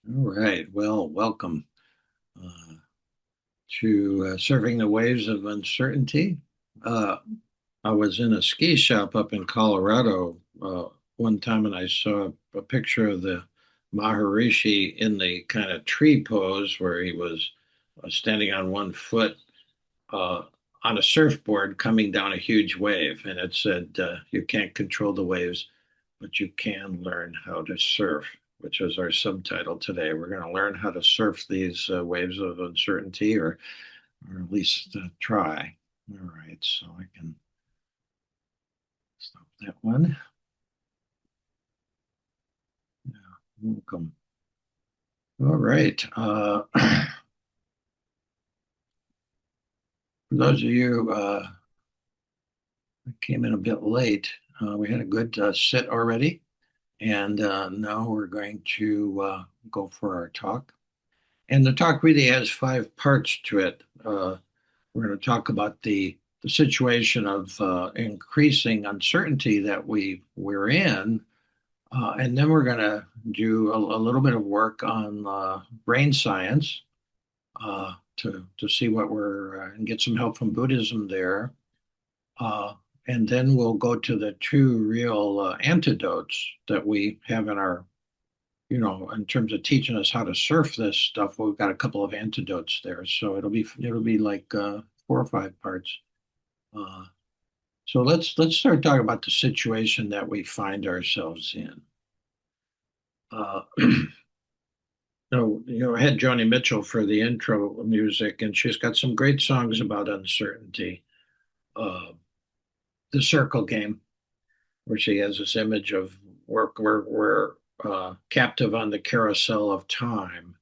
All right. Well, welcome uh, to Surfing the Waves of Uncertainty. Uh, I was in a ski shop up in Colorado one time and I saw a picture of the Maharishi in the kind of tree pose where he was standing on one foot uh, on a surfboard coming down a huge wave. And it said, You can't control the waves, but you can learn how to surf, which is our subtitle today. We're going to learn how to surf these waves of uncertainty, or at least try. All right, so I can stop that one. Yeah, welcome. All right. For those of you that came in a bit late, we had a good sit already, and now we're going to go for our talk. And the talk really has five parts to it. We're going to talk about the situation of increasing uncertainty that we're in, and then we're going to do a little bit of work on brain science to see what we're and get some help from Buddhism there, uh, and then we'll go to the two real antidotes that we have in our in terms of teaching us how to surf this stuff. We've got a couple of antidotes there, so it'll be like four or five parts. Uh, so let's start talking about the situation that we find ourselves in. Uh, I had Joni Mitchell for the intro music, and she's got some great songs about uncertainty. Uh, the Circle Game, where she has this image of we're captive on the carousel of time,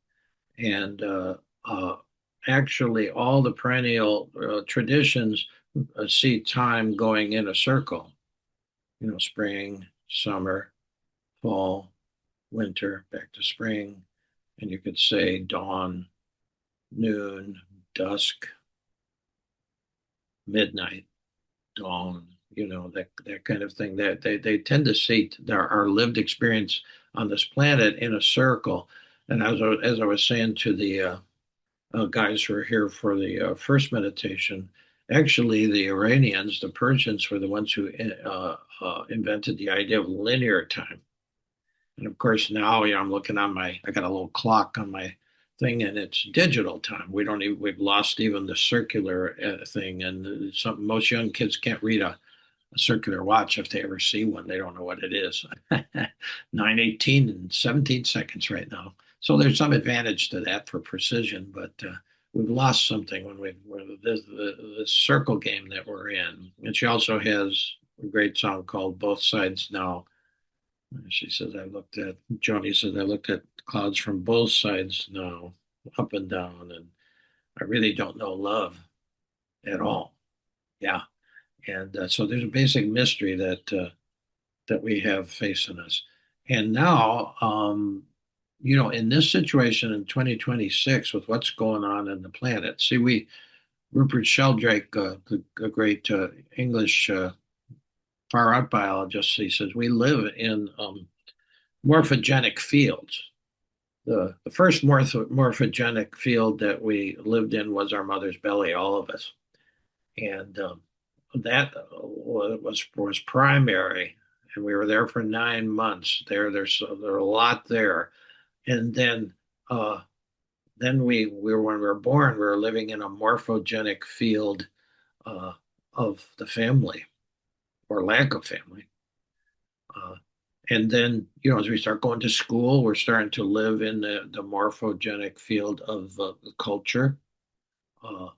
and uh, actually all the perennial traditions see time going in a circle. Spring, summer, fall, winter, back to spring, and you could say dawn, noon, dusk, midnight, dawn, that kind of thing. That they tend to see our lived experience on this planet in a circle. And as I was saying to the guys who are here for the first meditation, actually the Iranians, the Persians, were the ones who invented the idea of linear time. And of course, now, I'm looking on I got a little clock on my thing, and it's digital time. We've lost even the circular thing, and most young kids can't read a circular watch if they ever see one. They don't know what it is. 9:18 and 17 seconds right now. So there's some advantage to that for precision, but we've lost something when this circle game that we're in. And she also has a great song called Both Sides Now. She says, Joni says, I looked at clouds from both sides now, up and down, and I really don't know love at all. Yeah. And so there's a basic mystery that we have facing us. And now, in this situation in 2026, with what's going on in the planet, see, Rupert Sheldrake, the great English far out biologist, he says we live in morphogenic fields. The first morphogenic field that we lived in was our mother's belly, all of us, and that was primary, and we were there for 9 months. There's a lot there, and then when we were born, we were living in a morphogenic field uh, of the family or lack of family. Uh, and then, as we start going to school, we're starting to live in the morphogenic field of the culture uh,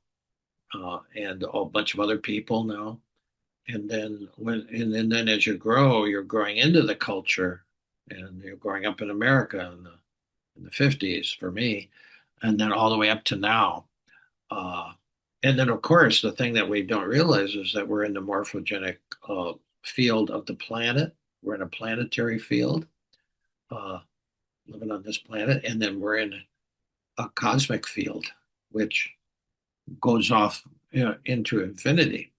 and a bunch of other people now. And then as you grow, you're growing into the culture, and you're growing up in America in the 50s for me, and then all the way up to now. Uh, and then, of course, the thing that we don't realize is that we're in the morphogenic field of the planet. We're in a planetary field, uh, living on this planet, and then we're in a cosmic field, which goes off into infinity.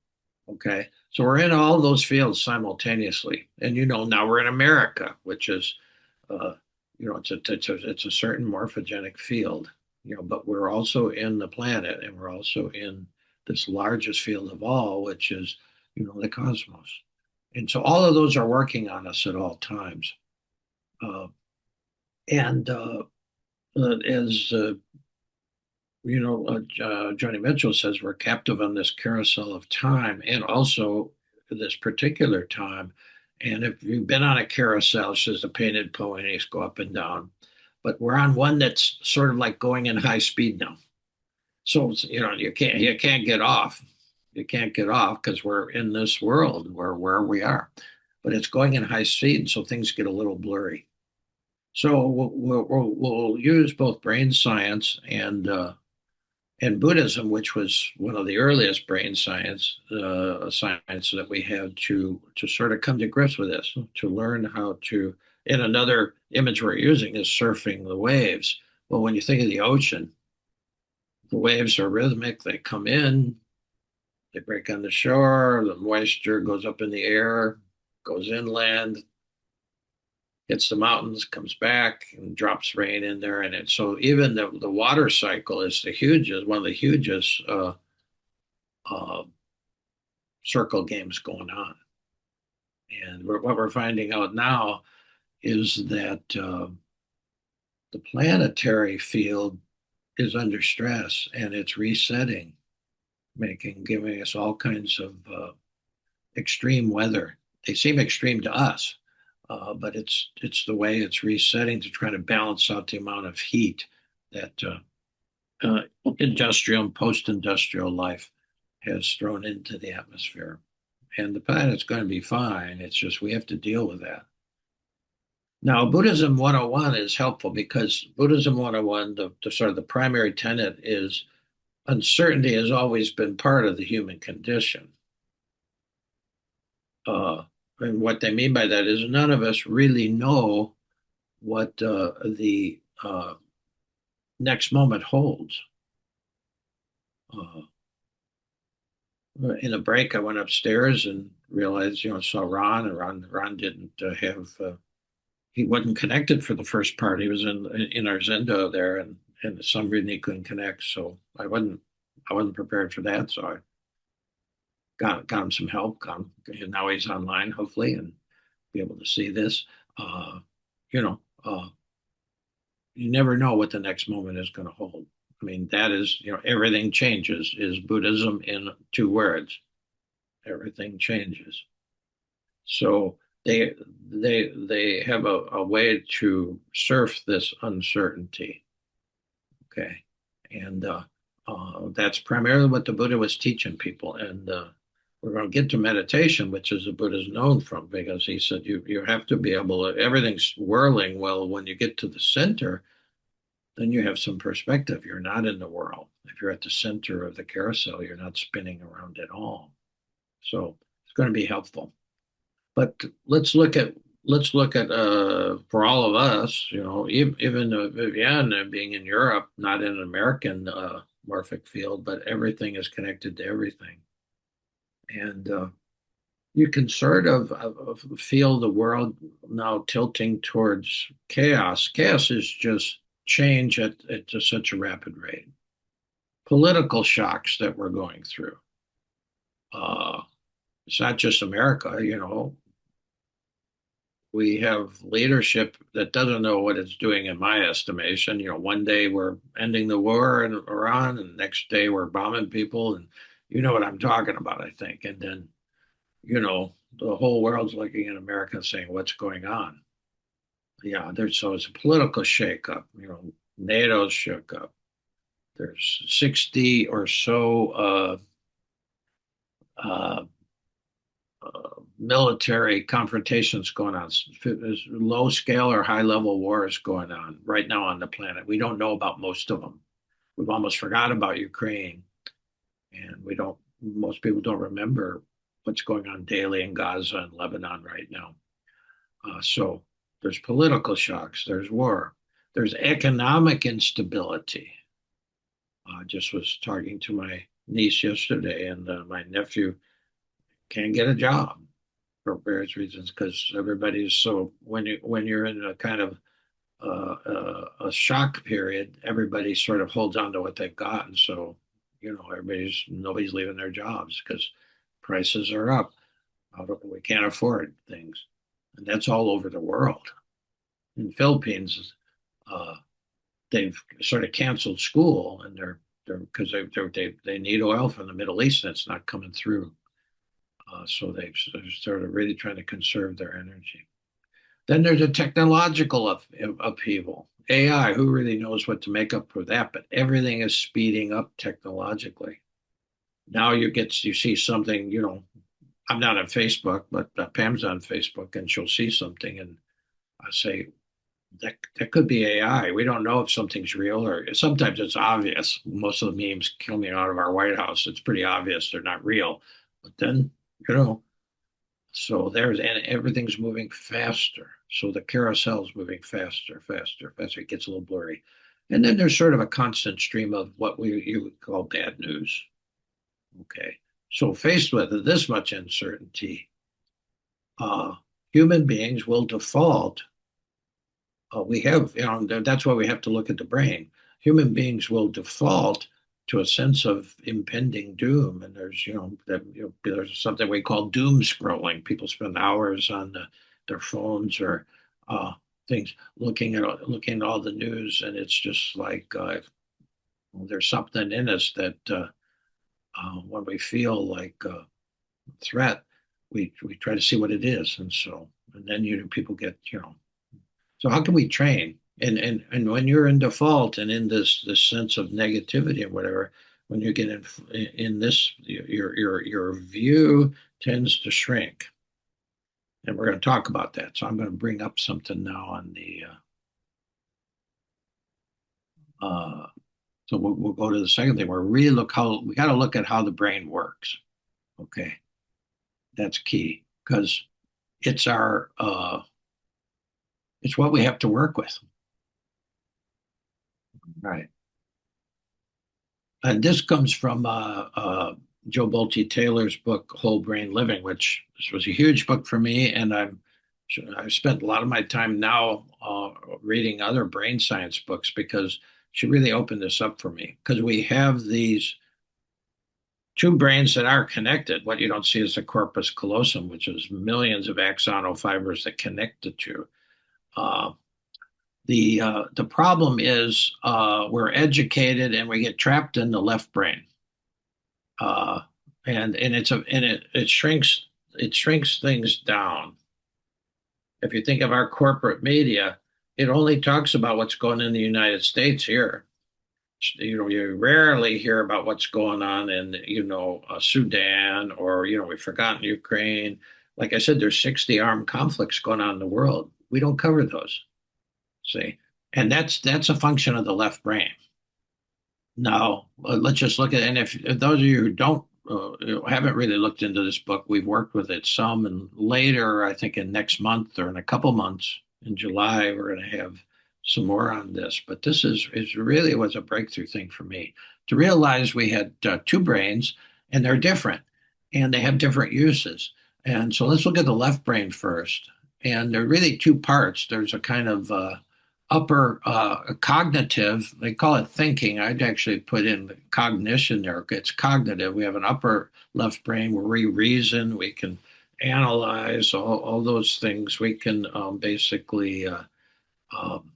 Okay. So we're in all those fields simultaneously. And now we're in America, which is uh, it's a certain morphogenic field, but we're also in the planet and we're also in this largest field of all, which is, the cosmos. And so all of those are working on us at all times. Uh, and as Joni Mitchell says, we're captive on this carousel of time and also this particular time. And if you've been on a carousel, she says the painted ponies go up and down, but we're on one that's sort of like going in high speed now. So you can't get off. You can't get off because we're in this world where we are, but it's going in high speed, so things get a little blurry. So we'll use both brain science and Buddhism, which was one of the earliest brain science that we had to sort of come to grips with this, to learn how to. And another image we're using is surfing the waves. Well, when you think of the ocean, the waves are rhythmic. They come in, they break on the shore, the moisture goes up in the air, goes inland, hits the mountains, comes back, and drops rain in there. And so even the water cycle is one of the hugest uh, circle games going on. And what we're finding out now is that the planetary field is under stress and it's resetting, giving us all kinds of extreme weather. They seem extreme to us, but it's the way it's resetting to try to balance out the amount of heat that industrial and post-industrial life has thrown into the atmosphere. And the planet's going to be fine. It's just we have to deal with that. Now, Buddhism 101 is helpful because Buddhism 101, the sort of the primary tenet is uncertainty has always been part of the human condition. And what they mean by that is none of us really know what the next moment holds. Uh, in a break, I went upstairs and realized, saw Ron, and Ron didn't he wasn't connected for the first part. He was in our Zendo there, and for some reason he couldn't connect. So I wasn't prepared for that. So I got him some help. And now he's online, hopefully, and be able to see this. Uh, you know, uh, you never know what the next moment is going to hold. I mean, that is, everything changes is Buddhism in two words. Everything changes. So they have a way to surf this uncertainty. Okay. And that's primarily what the Buddha was teaching people. And we're going to get to meditation, which is the Buddha's known from, because he said you have to be able to, everything's whirling. Well, when you get to the center, then you have some perspective. You're not in the whirl. If you're at the center of the carousel, you're not spinning around at all. So it's going to be helpful. But let's look at for all of us, even Vivian being in Europe, not in an American morphic field, but everything is connected to everything, and you can sort of feel the world now tilting towards chaos. Chaos is just change at just such a rapid rate. Political shocks that we're going through. Uh, it's not just America, we have leadership that doesn't know what it's doing, in my estimation. One day we're ending the war in Iran, and the next day we're bombing people, and you know what I'm talking about, I think. And then, the whole world's looking at America and saying, "What's going on?" Yeah, so it's a political shakeup. NATO's shook up. There's 60 or so uh, military confrontations going on. There's low scale or high level wars going on right now on the planet. We don't know about most of them. We've almost forgot about Ukraine, and most people don't remember what's going on daily in Gaza and Lebanon right now. So there's political shocks, there's war, there's economic instability. I just was talking to my niece yesterday, and my nephew can't get a job for various reasons because everybody's so when you're in a kind of a shock period, everybody sort of holds on to what they've got, and so nobody's leaving their jobs because prices are up. We can't afford things, and that's all over the world. In the Philippines, uh, they've sort of canceled school, and they're because they need oil from the Middle East, and it's not coming through. So they're sort of really trying to conserve their energy. Then there's a technological upheaval. AI, who really knows what to make up for that? But everything is speeding up technologically. Now you see something, I'm not on Facebook, but Pam's on Facebook, and she'll see something, and I say that could be AI. We don't know if something's real, or sometimes it's obvious. Most of the memes coming out of our White House, it's pretty obvious they're not real. But then, you know, and everything's moving faster. So the carousel's moving faster, faster, faster. It gets a little blurry. And then there's sort of a constant stream of what you would call bad news. Okay. So faced with this much uncertainty, uh, human beings will default. We have, that's why we have to look at the brain. Human beings will default to a sense of impending doom, and there's something we call doom scrolling. People spend hours on their phones or uh, things, looking at all the news, and it's just like there's something in us that when we feel like a threat, we try to see what it is, and then people get. So how can we train? And when you're in default and in this sense of negativity and whatever, when you get in this, your view tends to shrink. And we're going to talk about that. So I'm going to bring up something now on the. So we'll go to the second thing. We got to look at how the brain works. Okay, that's key because it's our it's what we have to work with. Right. And this comes from Joe Bolte Taylor's book, Whole Brain Living, which was a huge book for me. And I've spent a lot of my time now reading other brain science books because she really opened this up for me. Because we have these two brains that are connected. What you don't see is the corpus callosum, which is millions of axonal fibers that connect the two. Uh, the problem is we're educated and we get trapped in the left brain, uh, and it shrinks things down. If you think of our corporate media, it only talks about what's going on in the United States here. You rarely hear about what's going on in Sudan, or we've forgotten Ukraine. Like I said, there's 60 armed conflicts going on in the world. We don't cover those. See, and that's a function of the left brain. Now, let's just look at, and if those of you who don't haven't really looked into this book, we've worked with it some, and later, I think in next month or in a couple months in July, we're going to have some more on this. But this is really was a breakthrough thing for me to realize we had two brains, and they're different, and they have different uses. And so let's look at the left brain first. And there are really two parts. There's a kind of upper cognitive, they call it thinking. I'd actually put in cognition there. It's cognitive. We have an upper left brain where we reason, we can analyze all those things. We can basically um,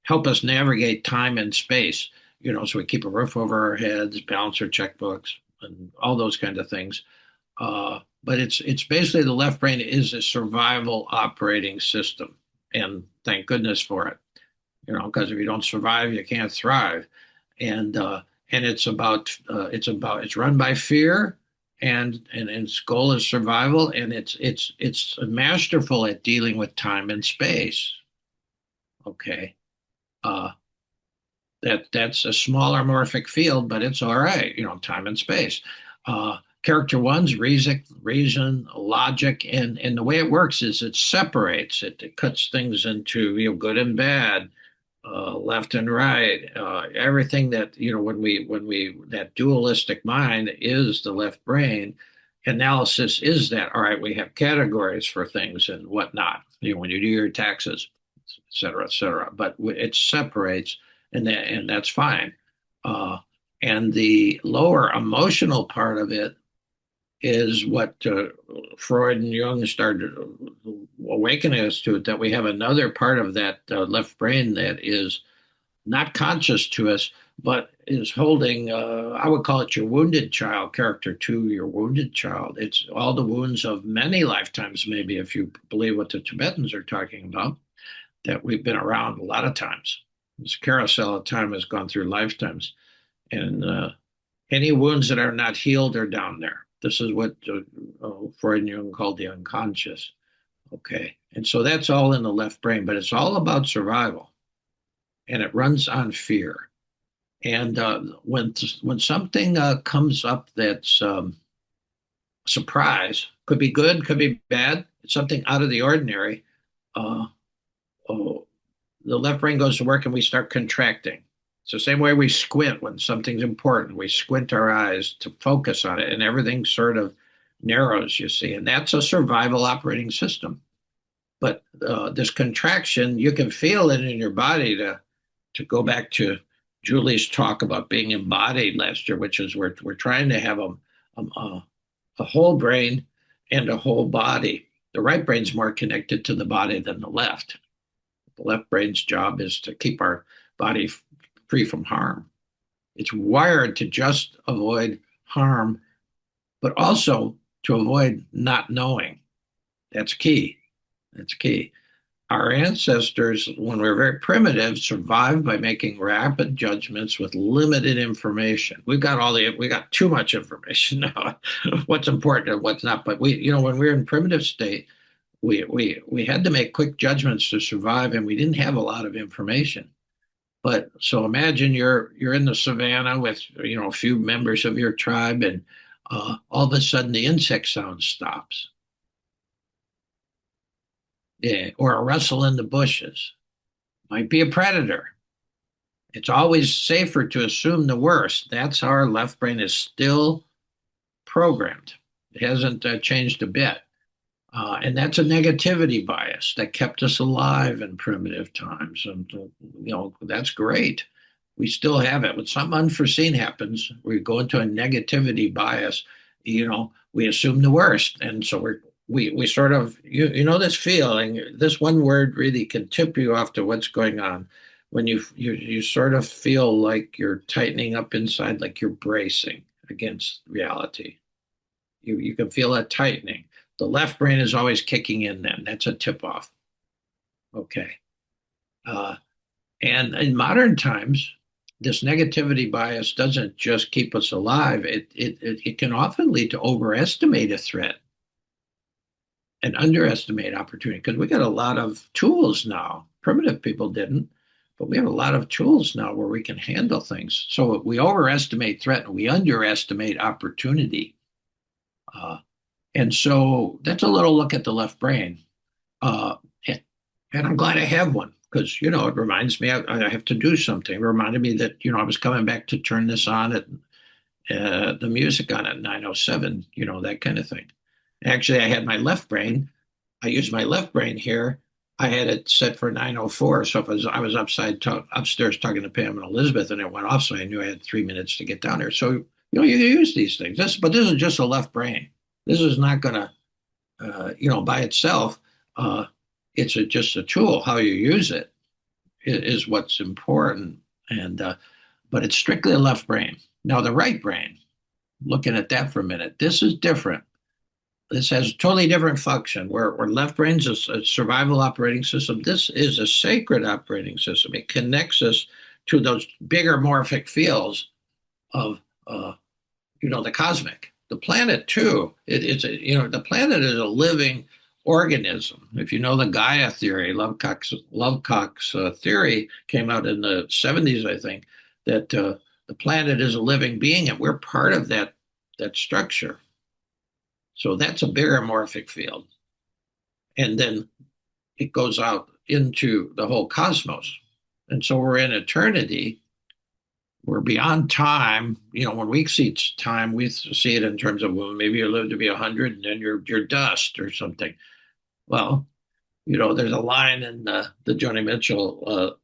help us navigate time and space, so we keep a roof over our heads, balance our checkbooks, and all those kinds of things. But it's basically the left brain is a survival operating system, and thank goodness for it. Because if you don't survive, you can't thrive. And it's run by fear, and its goal is survival, and it's masterful at dealing with time and space. Okay, uh, that's a smaller morphic field, but it's all right. Time and space. Character one's reason, logic, and the way it works is it separates it cuts things into good and bad, left and right, everything that when we that dualistic mind is the left brain. Analysis is that all right? We have categories for things and whatnot. When you do your taxes, et cetera, et cetera. But it separates, and that's fine. Uh, and the lower emotional part of it is what Freud and Jung started awakening us to, that we have another part of that left brain that is not conscious to us, but is holding, I would call it your wounded child, character two, your wounded child. It's all the wounds of many lifetimes, maybe, if you believe what the Tibetans are talking about, that we've been around a lot of times. This carousel of time has gone through lifetimes. And any wounds that are not healed are down there. This is what Freud and Jung called the unconscious. Okay. And so that's all in the left brain, but it's all about survival, and it runs on fear. And when something comes up that's surprise, could be good, could be bad, it's something out of the ordinary, uh, oh, the left brain goes to work and we start contracting. It's the same way we squint when something's important. We squint our eyes to focus on it, and everything sort of narrows, you see. And that's a survival operating system. But this contraction, you can feel it in your body. To go back to Julie's talk about being embodied last year, which is we're trying to have a whole brain and a whole body. The right brain's more connected to the body than the left. The left brain's job is to keep our body free from harm. It's wired to just avoid harm, but also to avoid not knowing. That's key. That's key. Our ancestors, when we were very primitive, survived by making rapid judgments with limited information. We got too much information now, what's important and what's not. But when we were in primitive state, we had to make quick judgments to survive, and we didn't have a lot of information. But so imagine you're in the savannah with a few members of your tribe, and all of a sudden the insect sound stops. Yeah, or a rustle in the bushes. Might be a predator. It's always safer to assume the worst. That's how our left brain is still programmed. It hasn't changed a bit. And that's a negativity bias that kept us alive in primitive times. And, that's great. We still have it. When something unforeseen happens, we go into a negativity bias, we assume the worst. And so we sort of, this feeling, this one word really can tip you off to what's going on when you sort of feel like you're tightening up inside, like you're bracing against reality. You can feel that tightening. The left brain is always kicking in then. That's a tip off. Okay. Uh, and in modern times, this negativity bias doesn't just keep us alive. It can often lead to overestimate a threat and underestimate opportunity, because we got a lot of tools now. Primitive people didn't, but we have a lot of tools now where we can handle things. So we overestimate threat and we underestimate opportunity. And so that's a little look at the left brain. Uh, and, I'm glad I have one, because, it reminds me I have to do something. It reminded me that, I was coming back to turn this on at the music on at 9:07, that kind of thing. Actually, I had my left brain. I used my left brain here. I had it set for 9:04. So if I was upstairs talking to Pam and Elizabeth, and it went off, so I knew I had 3 minutes to get down there. So, you use these things. But this is just a left brain. This is not going to, by itself, it's just a tool. How you use it is what's important. But it's strictly a left brain. Now, the right brain, looking at that for a minute, this is different. This has a totally different function. Where left brain's a survival operating system, this is a sacred operating system. It connects us to those bigger morphic fields of, the cosmic. The planet too. The planet is a living organism. If you know the Gaia theory, Lovecock's theory came out in the 70s, I think, that the planet is a living being, and we're part of that structure. So that's a bigger morphic field. And then it goes out into the whole cosmos. And so we're in eternity. We're beyond time. When we see time, we see it in terms of, well, maybe you live to be 100 and then you're dust or something. Well, There's a line in the Joni Mitchell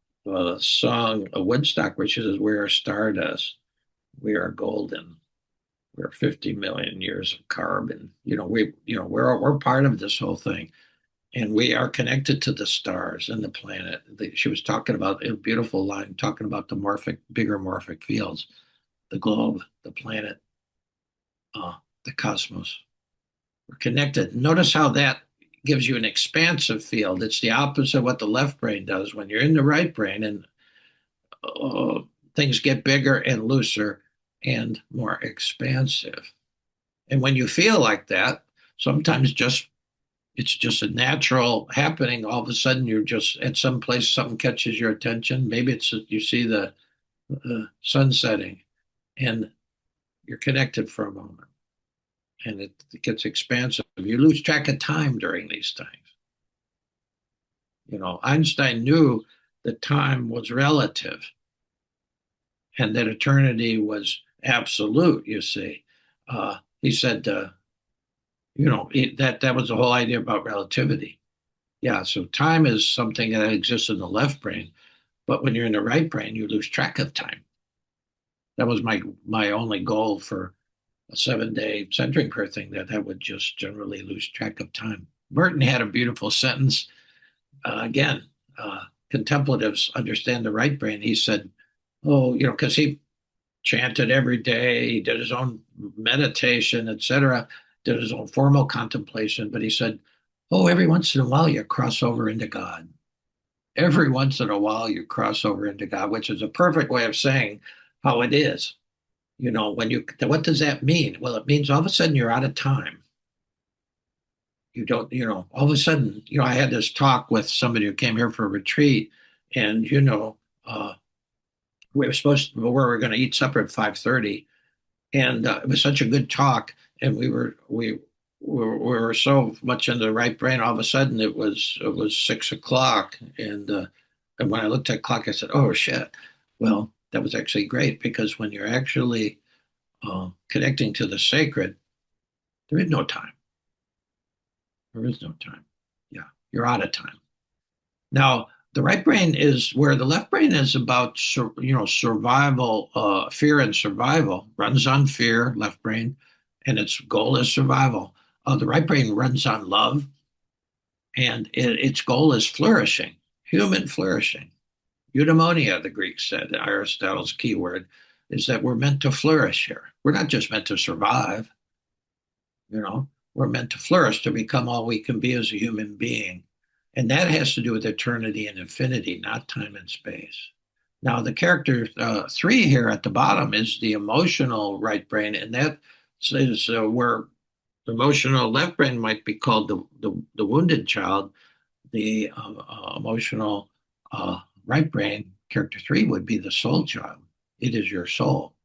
song Woodstock where she says, "We are stardust, we are golden, we're 50 million years of carbon." We're part of this whole thing, and we are connected to the stars and the planet. She was talking about a beautiful line, talking about the bigger morphic fields, the globe, the planet, the cosmos. We're connected. Notice how that gives you an expansive field. It's the opposite of what the left brain does. When you're in the right brain and uh, things get bigger and looser and more expansive. And when you feel like that, sometimes it's just a natural happening. All of a sudden, you're just at some place, something catches your attention. Maybe it's you see the sun setting, and you're connected for a moment, and it gets expansive. You lose track of time during these things. Einstein knew that time was relative and that eternity was absolute. You see, he said, that was the whole idea about relativity. Yeah, so time is something that exists in the left brain, but when you're in the right brain, you lose track of time. That was my only goal for a 7-day centering prayer thing, that I would just generally lose track of time. Merton had a beautiful sentence. Again, contemplatives understand the right brain. He said, "Oh, because he chanted every day, he did his own meditation, etc., did his own formal contemplation." But he said, "Oh, every once in a while you cross over into God. Every once in a while you cross over into God," which is a perfect way of saying how it is. What does that mean? Well, it means all of a sudden you're out of time. You don't, all of a sudden, I had this talk with somebody who came here for a retreat, and we were going to eat supper at 5:30, and it was such a good talk, and we were so much in the right brain. All of a sudden, it was 6 o'clock, and when I looked at the clock, I said, "Oh shit!" Well, that was actually great, because when you're actually connecting to the sacred, there is no time. There is no time. Yeah, you're out of time. Now, the right brain is where the left brain is about, survival, fear and survival. Runs on fear, left brain, and its goal is survival. The right brain runs on love, and its goal is flourishing, human flourishing. Eudaimonia, the Greeks said, Aristotle's key word, is that we're meant to flourish here. We're not just meant to survive, we're meant to flourish, to become all we can be as a human being. And that has to do with eternity and infinity, not time and space. Now, the character 3 here at the bottom is the emotional right brain, and that is where the emotional left brain might be called the wounded child. The emotional right brain, character 3, would be the soul child. It is your soul,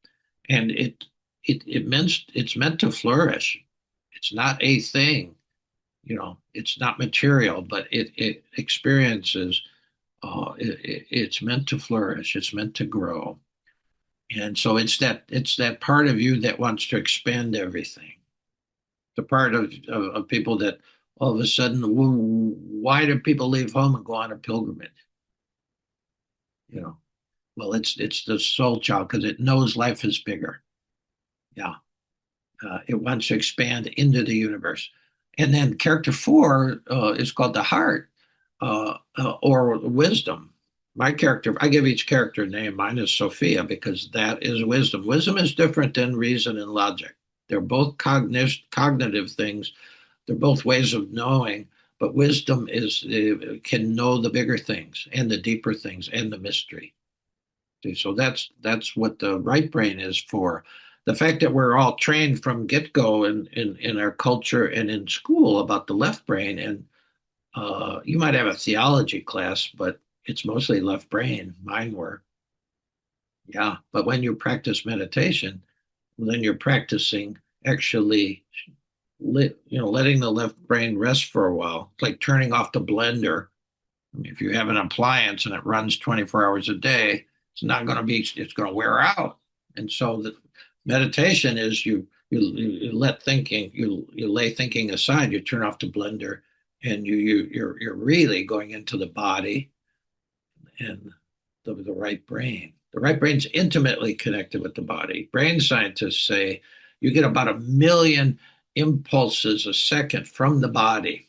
and it's meant to flourish. It's not a thing, it's not material, but it experiences. It's meant to flourish. It's meant to grow, and so it's that part of you that wants to expand everything. The part of people that all of a sudden, why do people leave home and go on a pilgrimage? You know, well, it's the soul child, because it knows life is bigger. Yeah, it wants to expand into the universe. And then character 4 is called the heart, or wisdom. My character, I give each character a name. Mine is Sophia, because that is wisdom. Wisdom is different than reason and logic. They're both cognitive things. They're both ways of knowing, but wisdom can know the bigger things and the deeper things and the mystery. So that's what the right brain is for. The fact that we're all trained from get-go in our culture and in school about the left brain, and you might have a theology class, but it's mostly left brain. Mine were, yeah. But when you practice meditation, then you're practicing actually, letting the left brain rest for a while. It's like turning off the blender. I mean, if you have an appliance and it runs 24 hours a day, it's going to wear out. And so the meditation is you let thinking, you lay thinking aside, you turn off the blender, and you're really going into the body and the right brain. The right brain's intimately connected with the body. Brain scientists say you get about 1 million impulses a second from the body.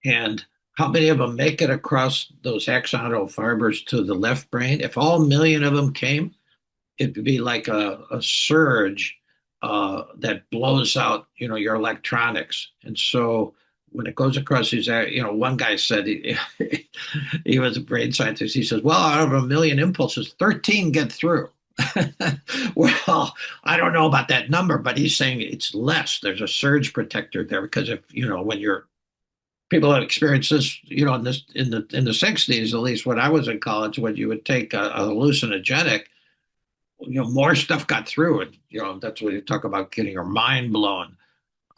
And how many of them make it across those axonal fibers to the left brain? If all 1 million of them came, it'd be like a surge that blows out, your electronics. And so when it goes across these, one guy said he was a brain scientist. He says, well, out of 1 million impulses, 13 get through. Well, I don't know about that number, but he's saying it's less. There's a surge protector there because if, when you're people have experienced this, in the 60s, at least when I was in college, when you would take a hallucinogenic, more stuff got through, and that's what you talk about getting your mind blown.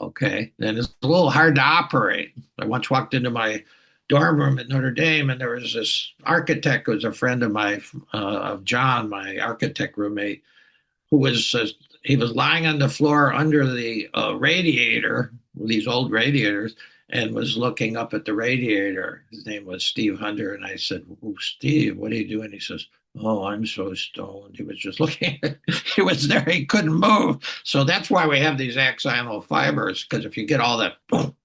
Okay, and it's a little hard to operate. I once walked into my dorm room at Notre Dame, and there was this architect who was a friend of my of John, my architect roommate, who was he was lying on the floor under the radiator, these old radiators, and was looking up at the radiator. His name was Steve Hunter, and I said, "Oh, Steve, what are you doing?" He says, "Oh, I'm so stoned." He was just looking. He was there. He couldn't move. So that's why we have these axonal fibers, because if you get all that, boom,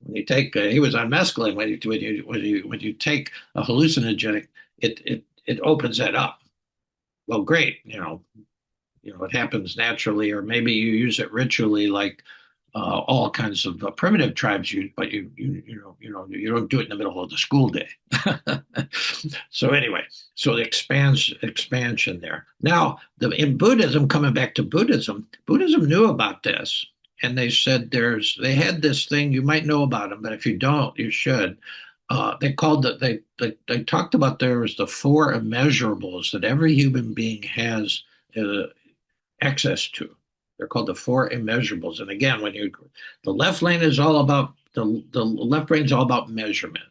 when you take, he was on mescaline. When you take a hallucinogenic, it opens that up. Well, great, it happens naturally, or maybe you use it ritually, like all kinds of primitive tribes use, but you don't do it in the middle of the school day. So anyway, so the expansion there. Now, in Buddhism, coming back to Buddhism, Buddhism knew about this, and they said they had this thing you might know about them, but if you don't, you should. They called it. They talked about there was the four immeasurables that every human being has access to. They're called the four immeasurables. And again, the left lane is all about the left brain is all about measurement,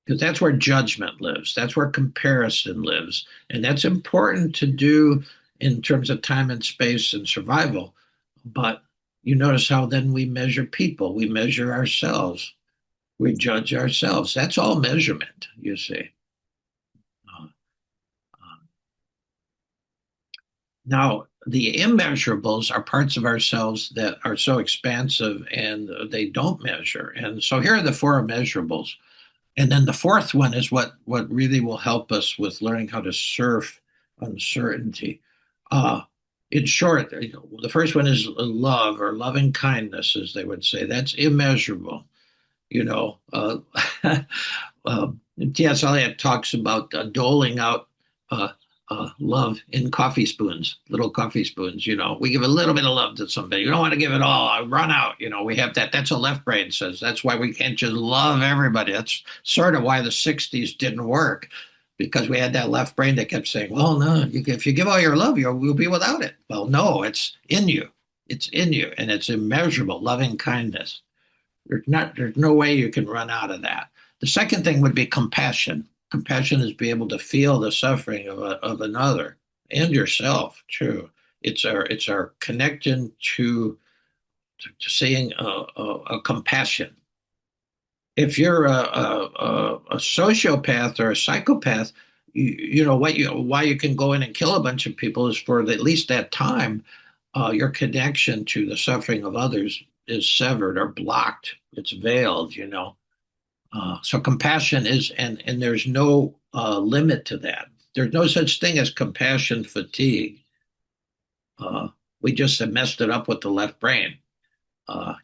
because that's where judgment lives. That's where comparison lives, and that's important to do in terms of time and space and survival. But you notice how then we measure people, we measure ourselves, we judge ourselves. That's all measurement, you see. Uh, Now, the immeasurables are parts of ourselves that are so expansive and they don't measure. And so here are the four immeasurables. And then the fourth one is what really will help us with learning how to surf uncertainty. Uh, in short, the first one is love, or loving kindness, as they would say. That's immeasurable. You know, uh, T.S. Eliot talks about doling out uh, love in coffee spoons, little coffee spoons. We give a little bit of love to somebody. You don't want to give it all. I run out. We have that. That's a left brain says. That's why we can't just love everybody. That's sort of why the 60s didn't work, because we had that left brain that kept saying, well, no, if you give all your love, you'll be without it. Well, no, it's in you. It's in you, and it's immeasurable, loving kindness. There's no way you can run out of that. The second thing would be compassion. Compassion is be able to feel the suffering of another and yourself too. It's our connection to seeing a compassion. If you're a sociopath or a psychopath, why you can go in and kill a bunch of people is for at least that time, your connection to the suffering of others is severed or blocked. It's veiled. So compassion is, and there's no limit to that. There's no such thing as compassion fatigue. Uh, we just have messed it up with the left brain.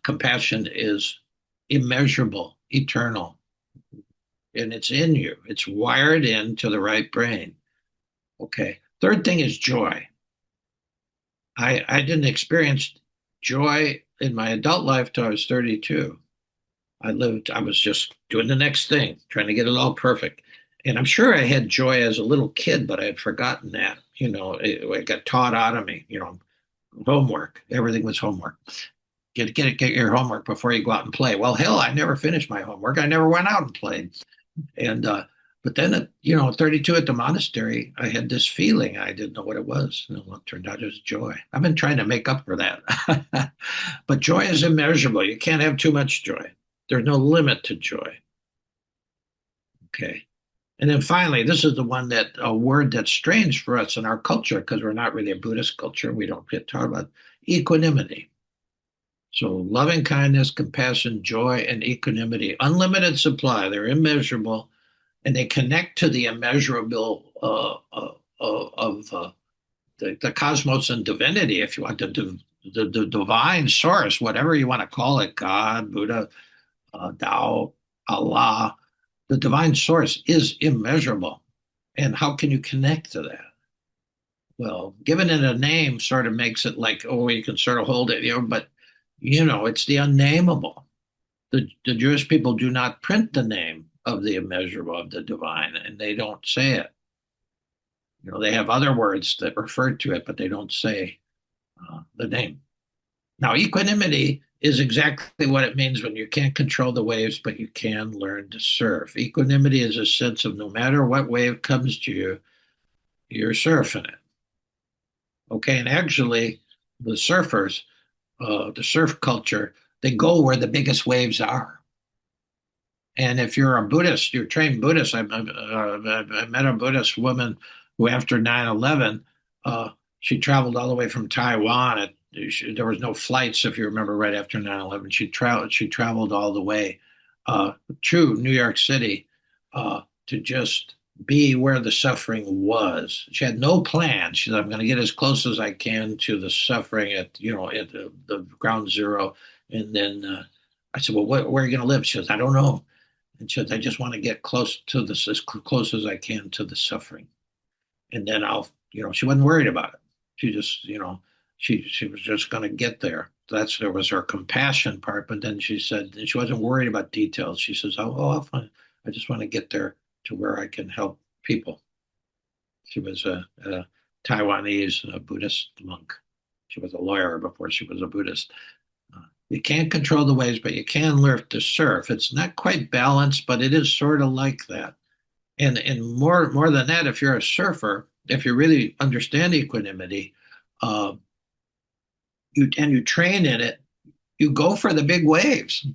Compassion is immeasurable, eternal, and it's in you. It's wired into the right brain. Okay. Third thing is joy. I didn't experience joy in my adult life till I was 32. I was just doing the next thing, trying to get it all perfect. And I'm sure I had joy as a little kid, but I had forgotten that. It got taught out of me, homework. Everything was homework. Get your homework before you go out and play. Well, hell, I never finished my homework. I never went out and played. And but then at 32 at the monastery, I had this feeling. I didn't know what it was. It turned out it was joy. I've been trying to make up for that. But joy is immeasurable. You can't have too much joy. There's no limit to joy. Okay. And then finally, this is the one that a word that's strange for us in our culture because we're not really a Buddhist culture. We don't get talk about equanimity. So loving kindness, compassion, joy, and equanimity, unlimited supply. They're immeasurable, and they connect to the immeasurable of the cosmos and divinity, if you want, the divine source, whatever you want to call it, God, Buddha, Tao, Allah. The divine source is immeasurable. And how can you connect to that? Well, giving it a name sort of makes it like, oh, you can sort of hold it, but it's the unnameable. The Jewish people do not print the name of the immeasurable, of the divine, and they don't say it. They have other words that refer to it, but they don't say the name. Now, equanimity is exactly what it means when you can't control the waves, but you can learn to surf. Equanimity is a sense of no matter what wave comes to you, you're surfing it. Okay, and actually, the surfers, the surf culture, they go where the biggest waves are. And if you're a Buddhist, you're trained Buddhist. I met a Buddhist woman who, after 9/11, she traveled all the way from Taiwan. There was no flights, if you remember, right after 9/11. She traveled all the way to New York City to just be where the suffering was. She had no plan. She said, "I'm going to get as close as I can to the suffering at the ground zero." And then I said, "Well, where are you going to live?" She says, "I don't know." And she says, "I just want to get close to this, as close as I can to the suffering. And then she wasn't worried about it. She just, she was just going to get there. There was her compassion part. But then she said, and she wasn't worried about details. She says, I'll find, I just want to get there to where I can help people." She was a Taiwanese Buddhist monk. She was a lawyer before she was a Buddhist. You can't control the waves, but you can learn to surf. It's not quite balanced, but it is sort of like that. And more than that, if you're a surfer, if you really understand equanimity, uh, you train in it, you go for the big waves.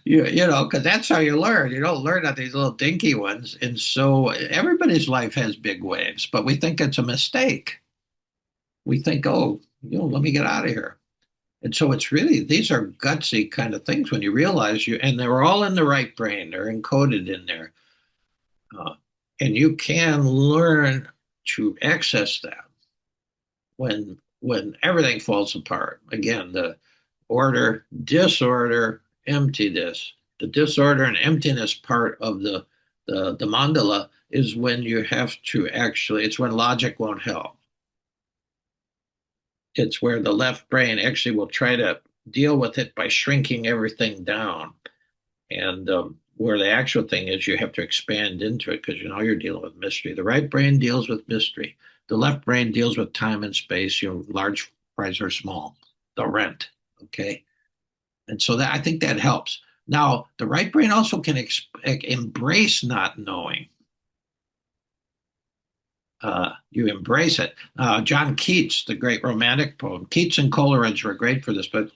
Because that's how you learn. You don't learn at these little dinky ones. And so everybody's life has big waves, but we think it's a mistake. We think, oh, let me get out of here. And so it's really, these are gutsy kind of things when you realize and they're all in the right brain, they're encoded in there. Uh, and you can learn to access that when everything falls apart. Again, the order, disorder, emptiness. The disorder and emptiness part of the mandala is when you have to actually, it's when logic won't help. It's where the left brain actually will try to deal with it by shrinking everything down. And where the actual thing is, you have to expand into it because you're dealing with mystery. The right brain deals with mystery. The left brain deals with time and space. Large fries or small. The rent. Okay. And so I think that helps. Now, the right brain also can embrace not knowing. You embrace it. John Keats, the great romantic poem, Keats and Coleridge were great for this, but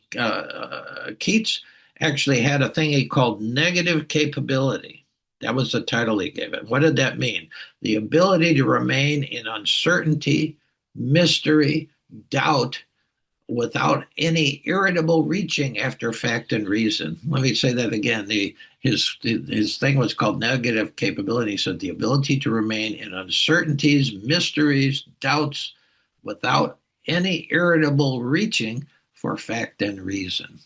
Keats actually had a thing he called negative capability. That was the title he gave it. What did that mean? The ability to remain in uncertainty, mystery, doubt, without any irritable reaching after fact and reason. Let me say that again. His thing was called negative capability. He said the ability to remain in uncertainties, mysteries, doubts, without any irritable reaching for fact and reason.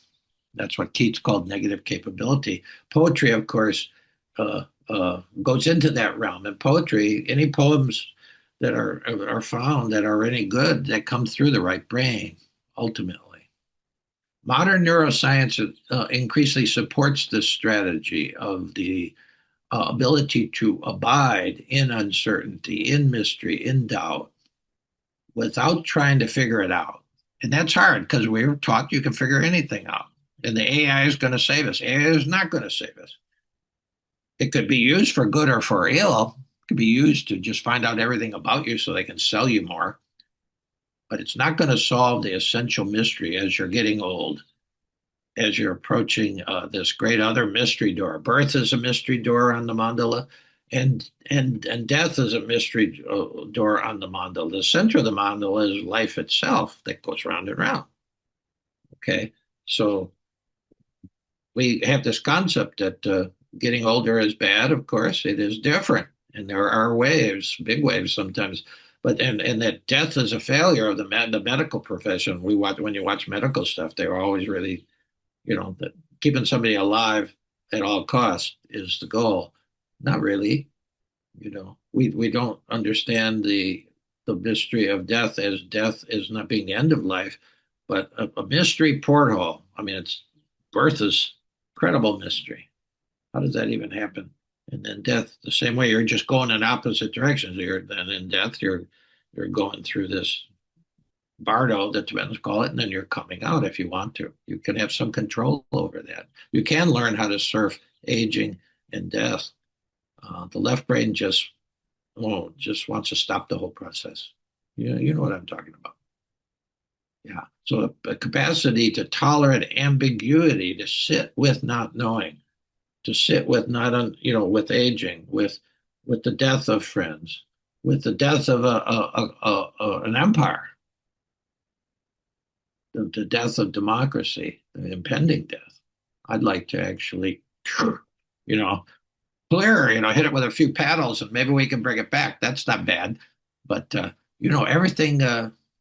That's what Keats called negative capability. Poetry, of course, goes into that realm. In poetry, any poems that are found that are any good that come through the right brain ultimately. Modern neuroscience increasingly supports this strategy of the ability to abide in uncertainty, in mystery, in doubt, without trying to figure it out. And that's hard because we were taught you can figure anything out. And the AI is going to save us. AI is not going to save us. It could be used for good or for ill. It could be used to just find out everything about you so they can sell you more. But it's not going to solve the essential mystery as you're getting old. as you're approaching this great other mystery door. Birth is a mystery door on the mandala, and death is a mystery door on the mandala. The center of the mandala is life itself that goes round and round. Okay, so we have this concept that getting older is bad. Of course, it is different, and there are waves, big waves sometimes. But and that death is a failure of the medical profession. We watch when you watch medical stuff, they're always really, that keeping somebody alive at all costs is the goal. Not really. We don't understand the mystery of death as death is not being the end of life, but a mystery porthole. I mean, it's birth is incredible mystery. How does that even happen? And then death, the same way you're just going in opposite directions. You're then in death, you're going through this bardo, the Tibetans call it, and then you're coming out if you want to. You can have some control over that. You can learn how to surf aging and death. The left brain just wants to stop the whole process. You know what I'm talking about. Yeah. So a capacity to tolerate ambiguity, to sit with not knowing, to sit with not, with aging, with the death of friends, with the death of an empire, the death of democracy, the impending death. I'd like to actually, you know, clear, hit it with a few paddles and maybe we can bring it back. That's not bad. But everything.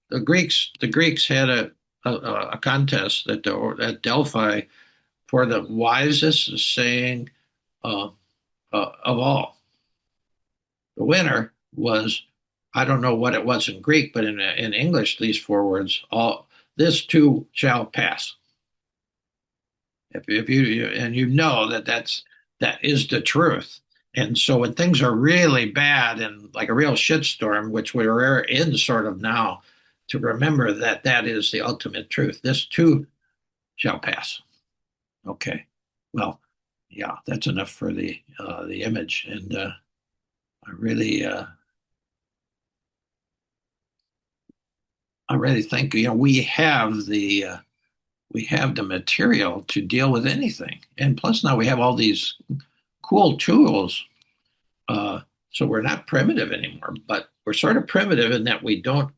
The Greeks had a contest at Delphi for the wisest saying uh, of all. The winner was, I don't know what it was in Greek, but in English, these four words: all this too shall pass. If and that is the truth. And so when things are really bad and like a real shitstorm, which we're in sort of now, to remember that that is the ultimate truth. This too shall pass. Okay. Well, yeah, that's enough for the image, and I really I really think we have the material to deal with anything, and plus now we have all these cool tools. Uh, so we're not primitive anymore, but we're sort of primitive in that we don't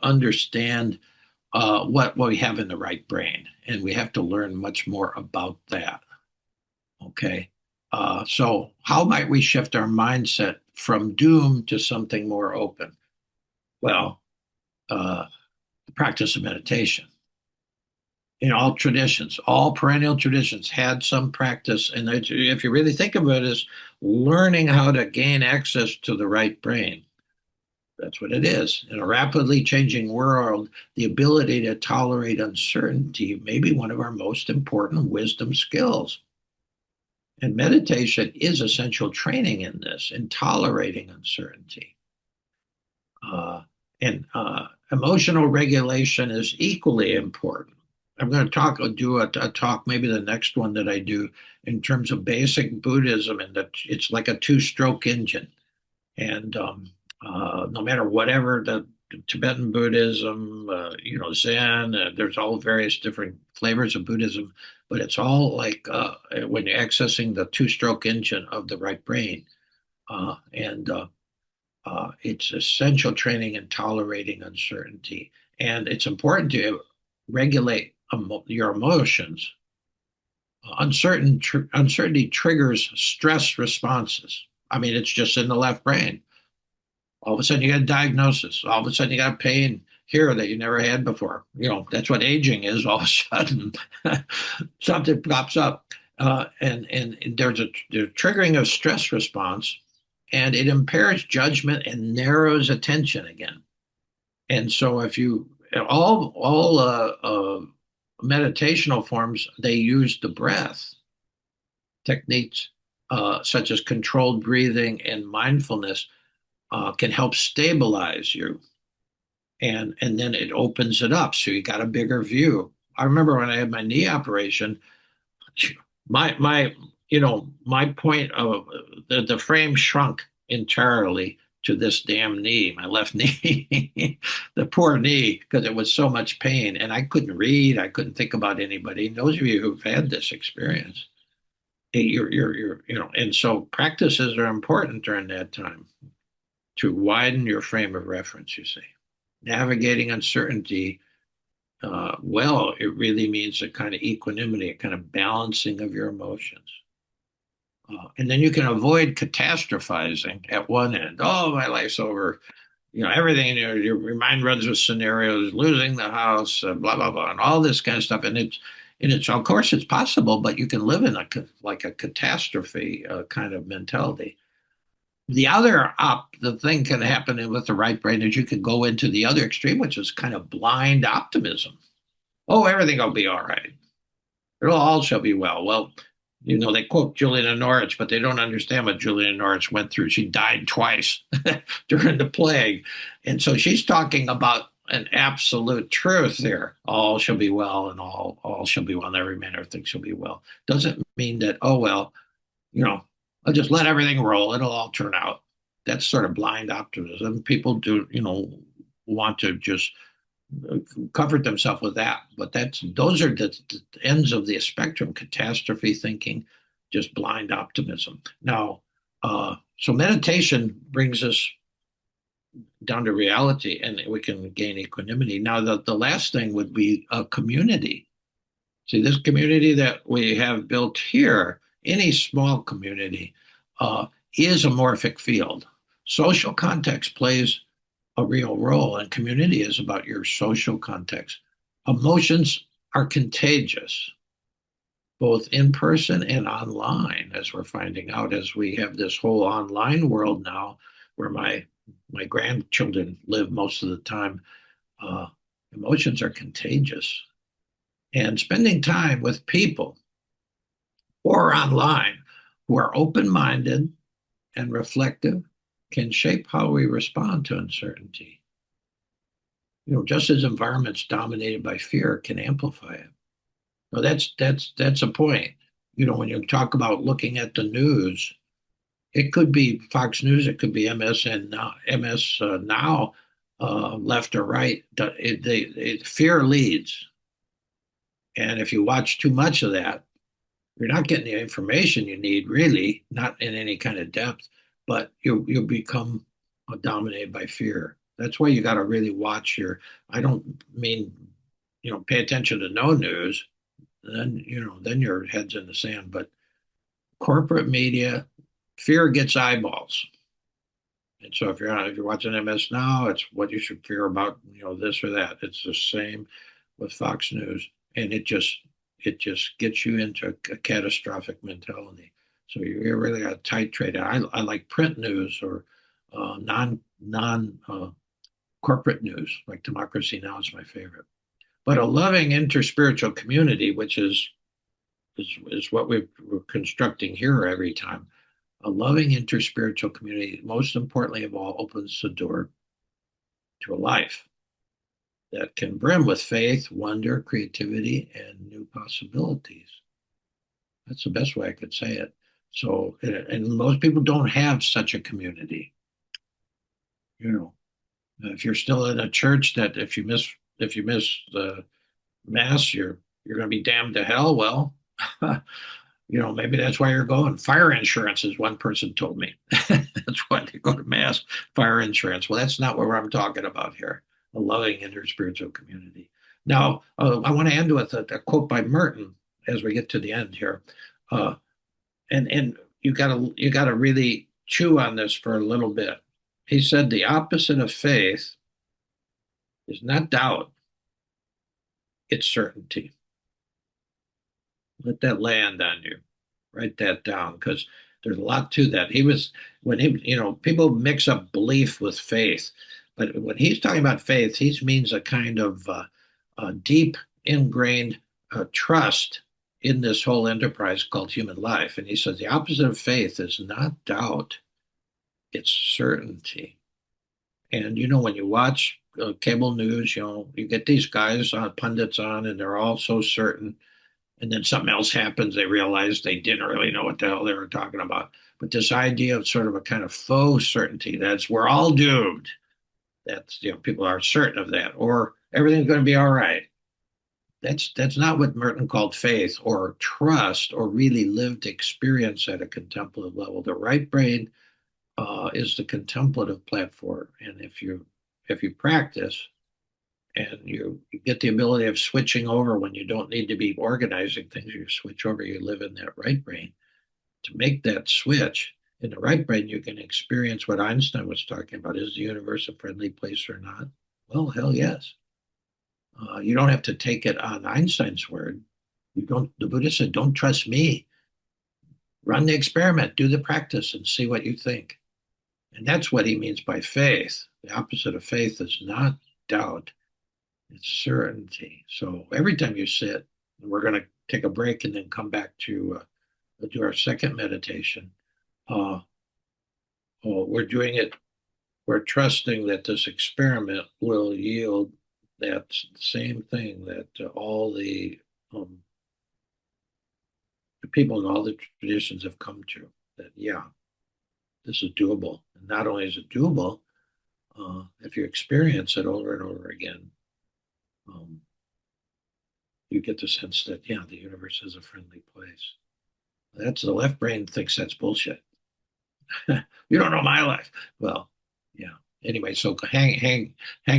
understand what we have in the right brain, and we have to learn much more about that. Okay. So how might we shift our mindset from doom to something more open? Well, the practice of meditation. In all traditions, all perennial traditions had some practice. And if you really think of it as learning how to gain access to the right brain, that's what it is. In a rapidly changing world, the ability to tolerate uncertainty may be one of our most important wisdom skills. And meditation is essential training in this, in tolerating uncertainty. Uh, and emotional regulation is equally important. I'm going to do a talk, maybe the next one that I do, in terms of basic Buddhism, and that it's like a two-stroke engine. And no matter whatever the Tibetan Buddhism, Zen, there's all various different flavors of Buddhism, but it's all like when you're accessing the two-stroke engine of the right brain. And It's essential training in tolerating uncertainty. And it's important to regulate your emotions. Uncertainty triggers stress responses. I mean, it's just in the left brain. All of a sudden, you get a diagnosis. All of a sudden, you got pain here that you never had before. That's what aging is. All of a sudden, something pops up, and there's a triggering of stress response, and it impairs judgment and narrows attention again. And so, if you all meditational forms, they use the breath techniques, such as controlled breathing and mindfulness, can help stabilize you, and then it opens it up, so you got a bigger view. I remember when I had my knee operation, my my point of the frame shrunk entirely to this damn knee, my left knee, the poor knee, because it was so much pain. And I couldn't read. I couldn't think about anybody. And those of you who've had this experience, and so practices are important during that time to widen your frame of reference, you see. Navigating uncertainty, well, it really means a kind of equanimity, a kind of balancing of your emotions. And then you can avoid catastrophizing at one end. Oh, my life's over. Everything, your mind runs with scenarios, losing the house, blah, blah, blah, and all this kind of stuff. And it's, of course, it's possible, but you can live in like a catastrophe kind of mentality. The thing can happen with the right brain is you could go into the other extreme, which is kind of blind optimism. Oh, everything will be all right. It'll all shall be well. Well, they quote Juliana Norwich, but they don't understand what Juliana Norwich went through. She died twice during the plague. And so she's talking about an absolute truth here. All shall be well, and all shall be well, and every manner of things shall be well. Doesn't mean that, oh, well, I'll just let everything roll. It'll all turn out. That's sort of blind optimism. People do, want to just comfort themselves with that. But those are the ends of the spectrum: catastrophe thinking, just blind optimism. Now, so meditation brings us down to reality, and we can gain equanimity. Now, the last thing would be a community. See, this community that we have built here, any small community, is a morphic field. Social context plays a real role, and community is about your social context. Emotions are contagious, both in person and online, as we're finding out as we have this whole online world now, where my grandchildren live most of the time. Uh, Emotions are contagious, and spending time with people or online who are open-minded and reflective can shape how we respond to uncertainty. Just as environments dominated by fear can amplify it. No, that's a point. When you talk about looking at the news, it could be Fox News, it could be MSN now, MS now, left or right. Fear leads, and if you watch too much of that, you're not getting the information you need, really, not in any kind of depth, but you'll become dominated by fear. That's why you got to really watch I don't mean, pay attention to no news, then your head's in the sand. But corporate media, fear gets eyeballs. And so if you're watching MS now, it's what you should fear about, this or that. It's the same with Fox News, and it just gets you into a catastrophic mentality. So you really got to titrate it. I like print news or non corporate news, like Democracy Now! Is my favorite. But a loving interspiritual community, which is what we're constructing here every time. A loving interspiritual community, most importantly of all, opens the door to a life that can brim with faith, wonder, creativity, and new possibilities. That's the best way I could say it. So, and most people don't have such a community. If you're still in a church that if you miss the mass, you're going to be damned to hell. Well, maybe that's why you're going. Fire insurance, as one person told me. That's why they go to mass, fire insurance. Well, that's not what I'm talking about here. A loving interspiritual community. Now, I want to end with a quote by Merton as we get to the end here, and you gotta really chew on this for a little bit. He said the opposite of faith is not doubt; it's certainty. Let that land on you. Write that down because there's a lot to that. People mix up belief with faith, but when he's talking about faith, he means a kind of deep ingrained trust in this whole enterprise called human life. And he says the opposite of faith is not doubt, it's certainty. And when you watch cable news, you get these guys, pundits on, and they're all so certain, and then something else happens. They realize they didn't really know what the hell they were talking about. But this idea of sort of a kind of faux certainty, that's we're all doomed. That's, people are certain of that, or everything's going to be all right. That's not what Merton called faith or trust or really lived experience at a contemplative level. The right brain is the contemplative platform, and if you practice and you get the ability of switching over when you don't need to be organizing things, you switch over, you live in that right brain. To make that switch in the right brain, you can experience what Einstein was talking about. Is the universe a friendly place or not? Well, hell yes. You don't have to take it on Einstein's word. You don't. The Buddha said, "Don't trust me. Run the experiment, do the practice, and see what you think." And that's what he means by faith. The opposite of faith is not doubt; it's certainty. So every time you sit, and we're going to take a break and then come back to do our second meditation. Uh, we're doing it. We're trusting that this experiment will yield that same thing that um, the people in all the traditions have come to. That yeah, this is doable. And not only is it doable, if you experience it over and over again, um, you get the sense that yeah, the universe is a friendly place. That's the left brain thinks that's bullshit. You don't know my life. Well, yeah. Anyway, so hang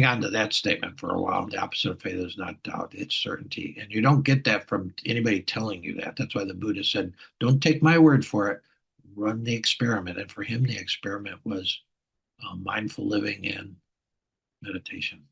on to that statement for a while. The opposite of faith is not doubt, it's certainty. And you don't get that from anybody telling you that. That's why the Buddha said, don't take my word for it, run the experiment. And for him, the experiment was mindful living and meditation.